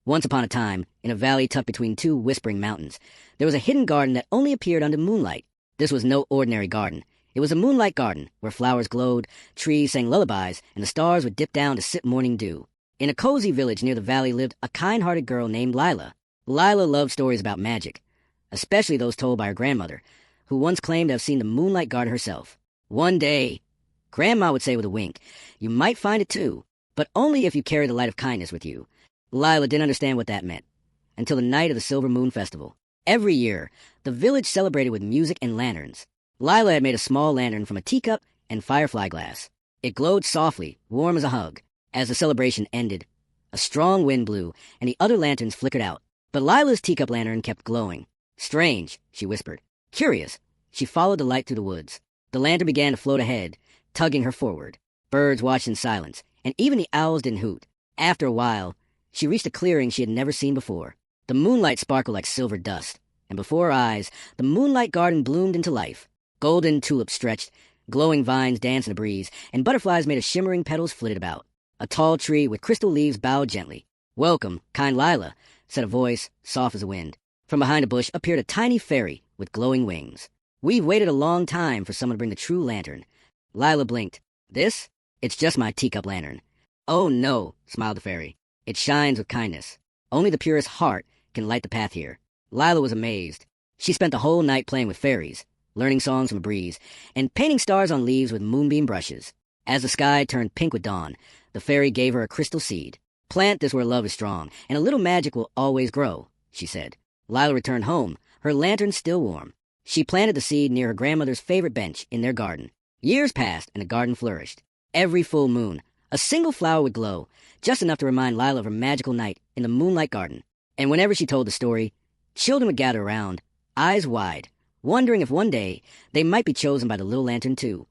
Once upon a time, in a valley tucked between two whispering mountains, there was a hidden garden that only appeared under moonlight. This was no ordinary garden. It was a moonlight garden, where flowers glowed, trees sang lullabies, and the stars would dip down to sip morning dew. In a cozy village near the valley lived a kind-hearted girl named Lila. Lila loved stories about magic, especially those told by her grandmother, who once claimed to have seen the moonlight garden herself. One day, Grandma would say with a wink, you might find it too, but only if you carry the light of kindness with you. Lila didn't understand what that meant, until the night of the Silver Moon Festival. Every year, the village celebrated with music and lanterns. Lila had made a small lantern from a teacup and firefly glass. It glowed softly, warm as a hug. As the celebration ended, a strong wind blew, and the other lanterns flickered out. But Lila's teacup lantern kept glowing. Strange, she whispered. Curious, she followed the light through the woods. The lantern began to float ahead, tugging her forward. Birds watched in silence, and even the owls didn't hoot. After a while, she reached a clearing she had never seen before. The moonlight sparkled like silver dust, and before her eyes, the moonlight garden bloomed into life. Golden tulips stretched, glowing vines danced in the breeze, and butterflies made of shimmering petals flitted about. A tall tree with crystal leaves bowed gently. Welcome, kind Lila, said a voice, soft as the wind. From behind a bush appeared a tiny fairy with glowing wings. We've waited a long time for someone to bring the true lantern. Lila blinked. This? It's just my teacup lantern. Oh no, smiled the fairy. It shines with kindness. Only the purest heart can light the path here. Lila was amazed. She spent the whole night playing with fairies, learning songs from a breeze, and painting stars on leaves with moonbeam brushes. As the sky turned pink with dawn, the fairy gave her a crystal seed. Plant this where love is strong, and a little magic will always grow, she said. Lila returned home, her lantern still warm. She planted the seed near her grandmother's favorite bench in their garden. Years passed, and the garden flourished. Every full moon, a single flower would glow, just enough to remind Lila of her magical night in the moonlight garden. And whenever she told the story, children would gather around, eyes wide, wondering if one day they might be chosen by the little lantern too.